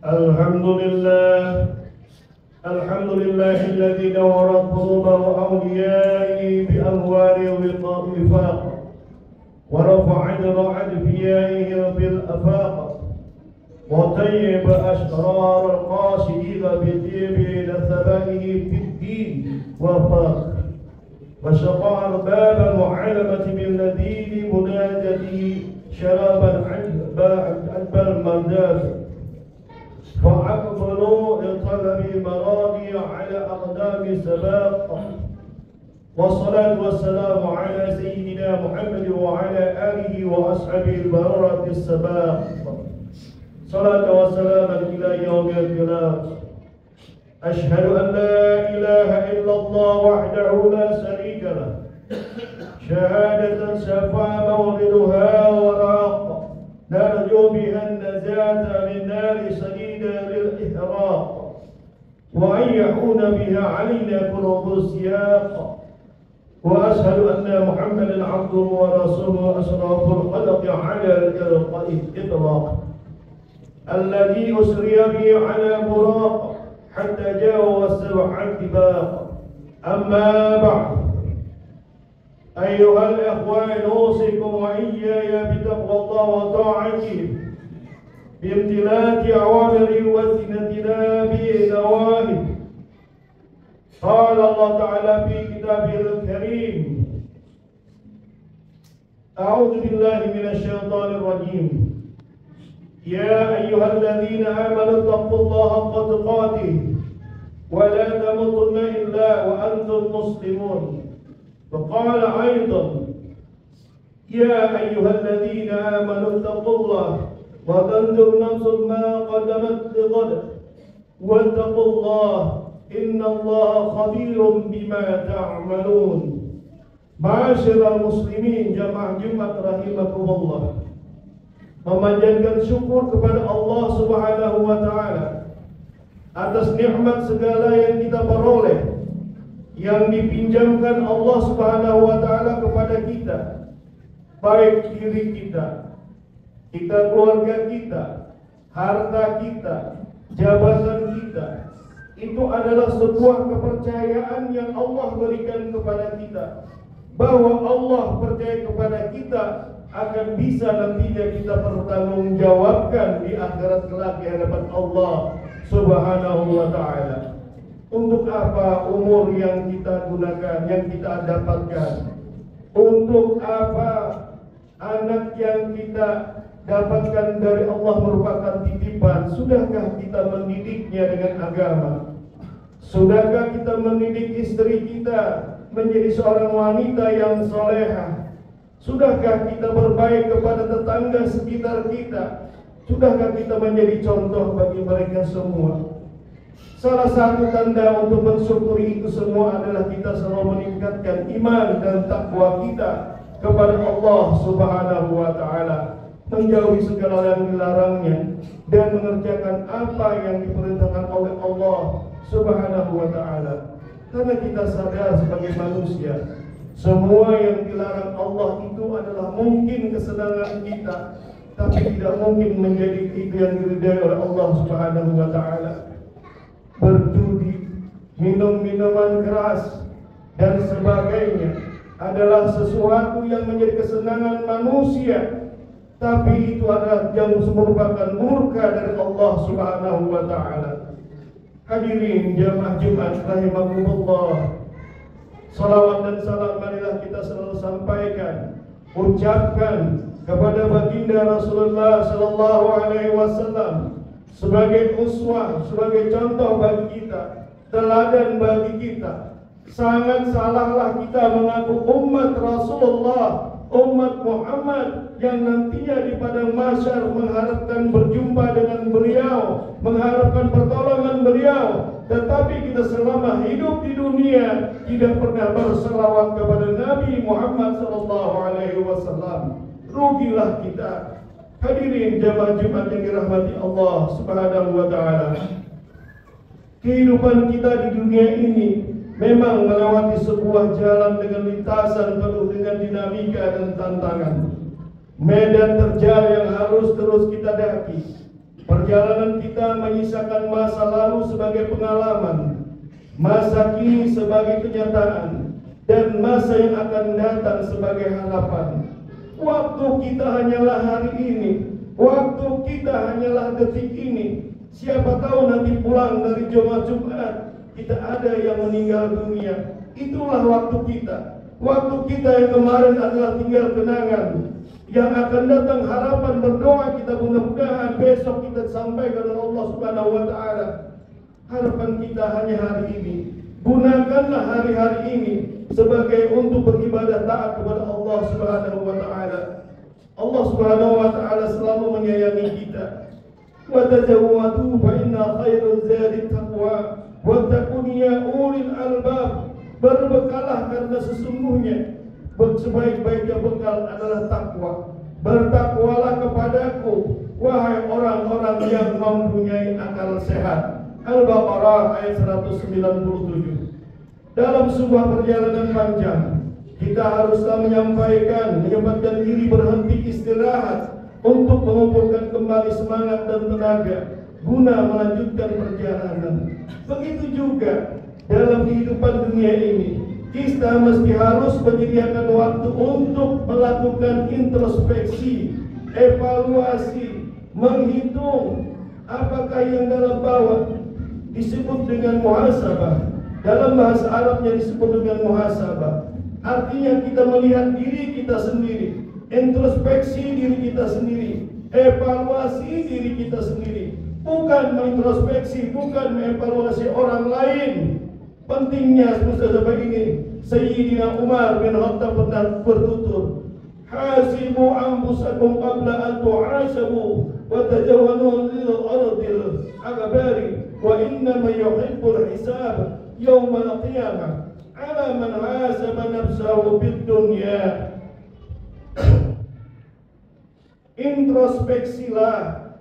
الحمد لله الحمد لله الذي نور قلوب أوليائه بأنوار الوفاق ورفع أدفيائه بالآفاق وطيب أشرار القاصدين بطيب نسبائه في الدين وفاق وشقى أرباب معلمة بالذين مناجته شرابا عذب المرداد فأقبلوا لطلب المراضي على أقدام سباق والصلاة والسلام على سيدنا محمد وعلى آله وأصحابه البررة السباق صلاة وسلاما إلى يوم القيامة أشهد أن لا إله إلا الله وحده لا شريك له شهادة شفى مولدها وراق نرجو بها النجاة من نار شديدة للإحراق وأن يحون بها علينا قلوب السياق وأشهد أن محمدا عبده ورسوله أشرف الخلق على الإطلاق الذي أسري به على براق حتى جاوز السبع الطباق أما بعد أيها الإخوان أوصيكم وإياي بتقوى الله وطاعته بامتثال أوامره واجتناب نواهيه قال الله تعالى في كتابه الكريم أعوذ بالله من الشيطان الرجيم يا أيها الذين آمنوا اتقوا الله حق تقاته ولا تموتن إلا وأنتم مسلمون وقال أيضا يا أيها الذين آمنوا اتقوا الله وتنظر نفس ما قدمت لغد واتقوا الله إن الله خبير بما تعملون. Ma'asyiral muslimin jamaah Jumat rahimakumullah, memanjatkan syukur kepada Allah Subhanahu wa taala atas nikmat segala yang kita peroleh yang dipinjamkan Allah Subhanahu wa taala kepada kita, baik diri kita, keluarga kita, harta kita, jabatan kita. Itu adalah sebuah kepercayaan yang Allah berikan kepada kita, bahwa Allah percaya kepada kita akan bisa nantinya kita pertanggungjawabkan di akhirat kelak di hadapan Allah Subhanahu wa taala. Untuk apa umur yang kita gunakan, yang kita dapatkan? Untuk apa anak yang kita dapatkan dari Allah merupakan titipan? Sudahkah kita mendidiknya dengan agama? Sudahkah kita mendidik istri kita menjadi seorang wanita yang solehah? Sudahkah kita berbaik kepada tetangga sekitar kita? Sudahkah kita menjadi contoh bagi mereka semua? Salah satu tanda untuk mensyukuri itu semua adalah kita selalu meningkatkan iman dan takwa kita kepada Allah Subhanahu wa taala, menjauhi segala yang dilarangnya dan mengerjakan apa yang diperintahkan oleh Allah Subhanahu wa taala. Karena kita sadar sebagai manusia, semua yang dilarang Allah itu adalah mungkin kesenangan kita, tapi tidak mungkin menjadi itu yang diridai oleh Allah Subhanahu wa taala. Berjudi, minum minuman keras dan sebagainya adalah sesuatu yang menjadi kesenangan manusia, tapi itu adalah yang merupakan murka dari Allah Subhanahu wa taala. Hadirin jamaah Jumat rahimakumullah, salawat dan salam marilah kita selalu sampaikan, ucapkan kepada baginda Rasulullah sallallahu alaihi wasallam sebagai uswah, sebagai contoh bagi kita, teladan bagi kita. Sangat salahlah kita mengaku umat Rasulullah, umat Muhammad yang nantinya di padang mahsyar mengharapkan berjumpa dengan beliau, mengharapkan pertolongan beliau, tetapi kita selama hidup di dunia tidak pernah berselawat kepada Nabi Muhammad sallallahu alaihi wasallam. Rugilah kita. Hadirin jamaah Jumat yang dirahmati Allah Subhanahu wa taala. Kehidupan kita di dunia ini memang melewati sebuah jalan dengan lintasan penuh dengan dinamika dan tantangan. Medan terjal yang harus terus kita daki. Perjalanan kita menyisakan masa lalu sebagai pengalaman, masa kini sebagai kenyataan, dan masa yang akan datang sebagai harapan. Waktu kita hanyalah hari ini, waktu kita hanyalah detik ini. Siapa tahu nanti pulang dari Jumat kita ada yang meninggal dunia. Itulah waktu kita. Waktu kita yang kemarin adalah tinggal kenangan. Yang akan datang harapan, berdoa kita, mudah-mudahan besok kita sampaikan oleh Allah Subhanahu wa taala. Harapan kita hanya hari ini. Gunakanlah hari-hari ini sebagai untuk beribadah taat kepada Allah Subhanahu wa taala. Allah Subhanahu wa taala selalu menyayangi kita. Wa tazawwadu fa inna khairaz zadi taqwa wattaqun ya ulil albab. Berbekalah karena sesungguhnya sebaik-baiknya bekal adalah takwa. Bertakwalah kepadaku, wahai orang-orang yang mempunyai akal sehat. Al-Baqarah ayat 197. Dalam sebuah perjalanan panjang, kita haruslah menyempatkan diri berhenti istirahat untuk mengumpulkan kembali semangat dan tenaga guna melanjutkan perjalanan. Begitu juga dalam kehidupan dunia ini, kita mesti harus menyediakan waktu untuk melakukan introspeksi, evaluasi, menghitung apakah yang dalam bawah disebut dengan muhasabah. Dalam bahasa Arabnya disebut dengan muhasabah. Artinya kita melihat diri kita sendiri, introspeksi diri kita sendiri, evaluasi diri kita sendiri. Bukan mengintrospeksi, bukan mengevaluasi orang lain. Pentingnya seperti ini, Sayyidina Umar bin Khattab pernah bertutur, hasibu anfusakum qabla an tu'asabu wa tajawwanu lil ardil akbari wa innama yuhibbul hisab yawmal qiyamah ala man hasaba nafsahu bid dunya. Introspeksilah,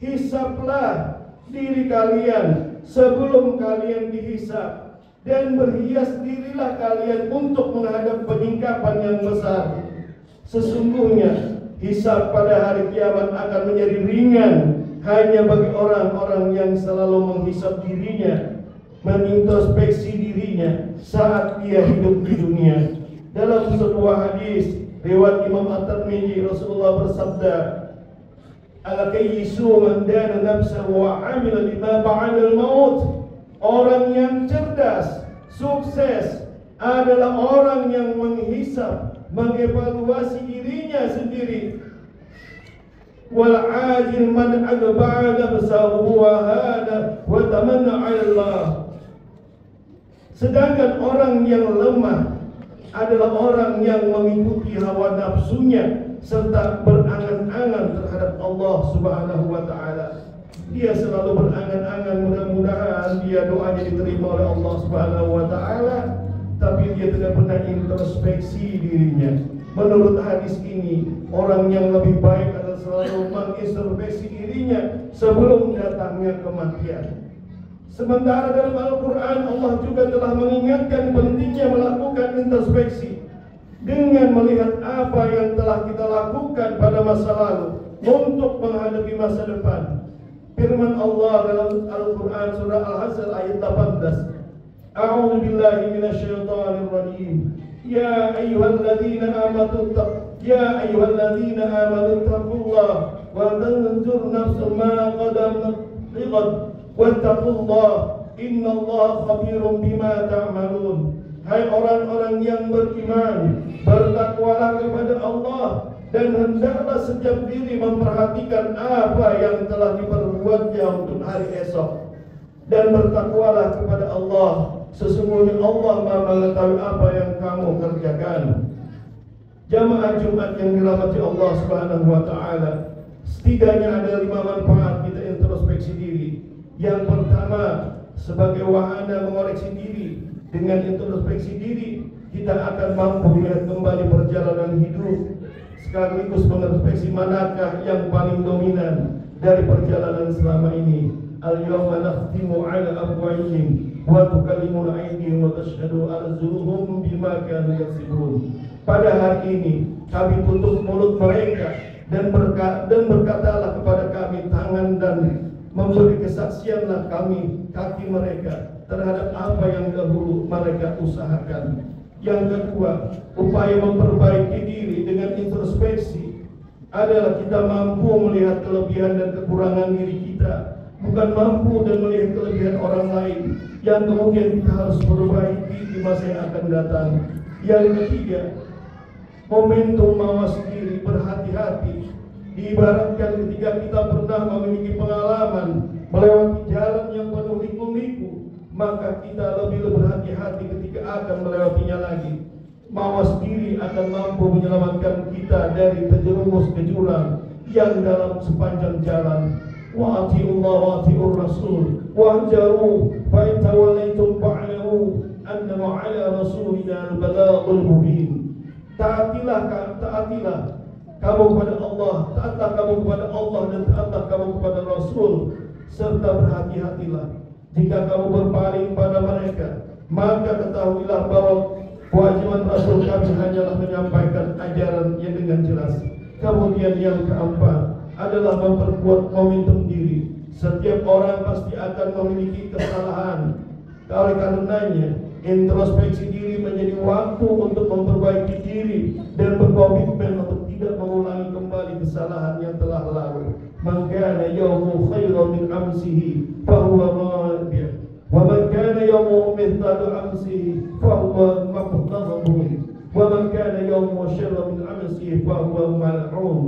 hisablah diri kalian sebelum kalian dihisab, dan berhias dirilah kalian untuk menghadap penyingkapan yang besar. Sesungguhnya hisab pada hari kiamat akan menjadi ringan hanya bagi orang-orang yang selalu menghisab dirinya, mengintrospeksi dirinya saat dia hidup di dunia. Dalam sebuah hadis riwayat Imam At-Tirmidzi, Rasulullah bersabda, al-kayyisu man dana nafsahu wa 'amila lima ba'da al-maut. Orang yang cerdas, sukses adalah orang yang menghisab, mengevaluasi dirinya sendiri. Wal 'ajil man agba'a nafsahu wa hada wa tamanna 'ala Allah. Sedangkan orang yang lemah adalah orang yang mengikuti hawa nafsunya serta berangan-angan terhadap Allah Subhanahu wa taala. Dia selalu berangan-angan mudah-mudahan dia doanya diterima oleh Allah Subhanahu wa taala, tapi dia tidak pernah introspeksi dirinya. Menurut hadis ini, orang yang lebih baik adalah selalu mengintrospeksi dirinya sebelum datangnya kematian. Sementara dalam Al-Quran Allah juga telah mengingatkan pentingnya melakukan introspeksi dengan melihat apa yang telah kita lakukan pada masa lalu untuk menghadapi masa depan. Firman Allah dalam Al-Quran surah Al-Hasr ayat 18. A'udzu billahi minasyaitonir rajim. Ya ayyuhalladzina amanu taqullaha wa tanzur nafsun ma qaddamat lighad wattaqullaha innallaha khabirum bima ta'malun. Hai orang-orang yang beriman, bertakwalah kepada Allah dan hendaklah setiap diri memperhatikan apa yang telah diperbuatnya untuk hari esok, dan bertakwalah kepada Allah. Sesungguhnya Allah Maha mengetahui apa yang kamu kerjakan. Jamaah Jumat yang dirahmati Allah Subhanahu wa taala, setidaknya ada 5 manfaat kita introspeksi diri. Yang pertama, sebagai wahana mengoreksi diri. Dengan introspeksi diri, kita akan mampu melihat kembali perjalanan hidup, sekaligus mengintrospeksi manakah yang paling dominan dari perjalanan selama ini. Al-yawma nakhtimu ala afwahihim wa tukallimuna aydihim wa tashhadu arjuluhum bima kanu yaksibun. Pada hari ini kami tutup mulut mereka dan berkatalah kepada kami tangan, dan memberi kesaksianlah kami kaki mereka terhadap apa yang dahulu mereka usahakan. Yang kedua, upaya memperbaiki diri dengan introspeksi adalah kita mampu melihat kelebihan dan kekurangan diri kita, bukan mampu dan melihat kelebihan orang lain yang kemudian kita harus perbaiki di masa yang akan datang. Yang ketiga, momentum mawas diri, berhati-hati. Diibaratkan ketika kita pernah memiliki pengalaman melewati jalan yang penuh liku-liku, maka kita lebih berhati-hati ketika akan melewatinya lagi. Mawas diri akan mampu menyelamatkan kita dari terjerumus ke jurang yang dalam sepanjang jalan. Wa atiullah wa atiur rasul wa anjaru fa in tawallaitum fa'lamu annama 'ala rasulina al-balaghul mubin. Taatilah kamu kepada Allah, taatlah kamu kepada Allah, dan taatlah kamu kepada Rasul, serta berhati-hatilah jika kamu berpaling pada mereka. Maka ketahuilah bahwa kewajiban Rasul kami hanyalah menyampaikan ajaran yang dengan jelas. Kemudian yang keempat adalah memperkuat momentum diri. Setiap orang pasti akan memiliki kesalahan. Oleh karenanya, introspeksi diri menjadi waktu untuk memperbaiki diri dan berkomitmen untuk tidak mengulangi kembali kesalahan yang telah lalu. Man kana yawmu khairan min amsihi fahuwa radiyah, wa man kana yawmu mithlu amsihi fahuwa maqtadun, wa man kana yawmu syarran min amsihi fahuwa mal'un.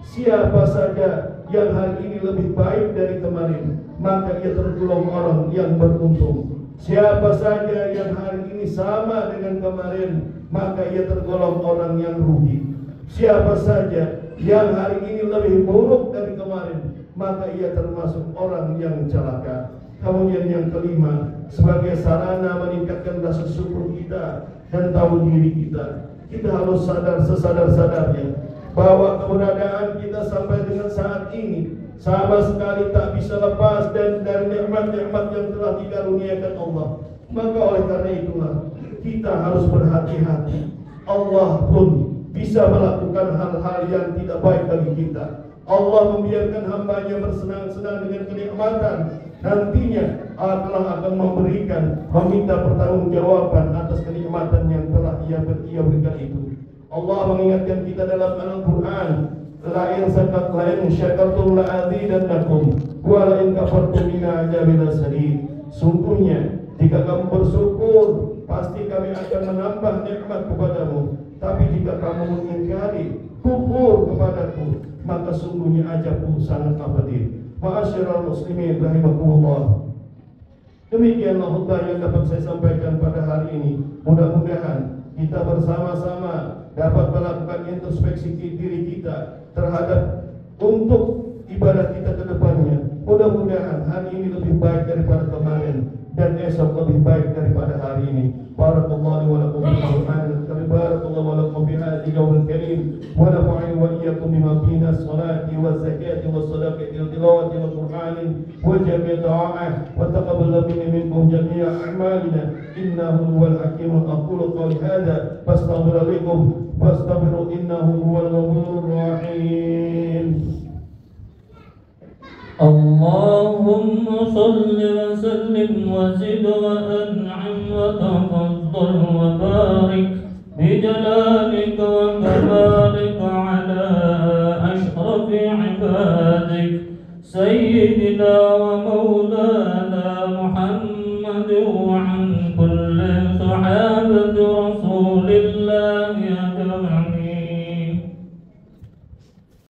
Siapa saja yang hari ini lebih baik dari kemarin, maka ia tergolong orang yang beruntung. Siapa saja yang hari ini sama dengan kemarin, maka ia tergolong orang yang rugi. Siapa saja yang hari ini lebih buruk dari kemarin, maka ia termasuk orang yang celaka. Kemudian yang kelima, sebagai sarana meningkatkan rasa syukur kita dan tahu diri kita, kita harus sadar sesadar-sadarnya bahwa keberadaan kita sampai dengan saat ini sama sekali tak bisa lepas dan dari nikmat-nikmat yang telah dikaruniakan Allah. Maka oleh karena itulah kita harus berhati-hati. Allah pun bisa melakukan hal-hal yang tidak baik bagi kita. Allah membiarkan hambanya bersenang-senang dengan kenikmatan. Nantinya Allah akan meminta pertanggungjawaban atas kenikmatan yang telah ia berikan itu. Allah mengingatkan kita dalam Al-Quran, la in syakartum la azidannakum wa la in kafartum inna azabi lasadid. Sungguhnya jika kamu bersyukur, pasti kami akan menambah nikmat kepadamu. Tapi jika kamu mengingkari, kufur kepadaku, maka sungguhnya azabku sangat pedih. Ma'asyiral muslimin rahimakumullah. Demikianlah khutbah yang dapat saya sampaikan pada hari ini. Mudah-mudahan kita bersama-sama dapat melakukan introspeksi diri kita terhadap untuk ibadah kita ke depannya. Mudah-mudahan hari ini lebih baik daripada kemarin dan esok lebih baik daripada hari ini. Barakallahu wa lakum bil Qur'anil karim, barakallahu wa lakum bi hadhihi al-yawmil karim, wa nafa'ani wa iyyakum bima fihi as-salati wa zakati wa sadaqati wa tilawati wa Qur'anin wa jami'i ta'ah wa taqabbal minkum jami'a a'malina innahu huwal hakimul aqulu qawli hadha fastaghfiru innahu huwal ghafurur rahim. اللهم صل وسلم وزد وأنعم وتفضل وبارك بجلالك وكمالك على أشرف عبادك سيدنا ومولانا محمد وعن كل صحابة رسول الله أجمعين.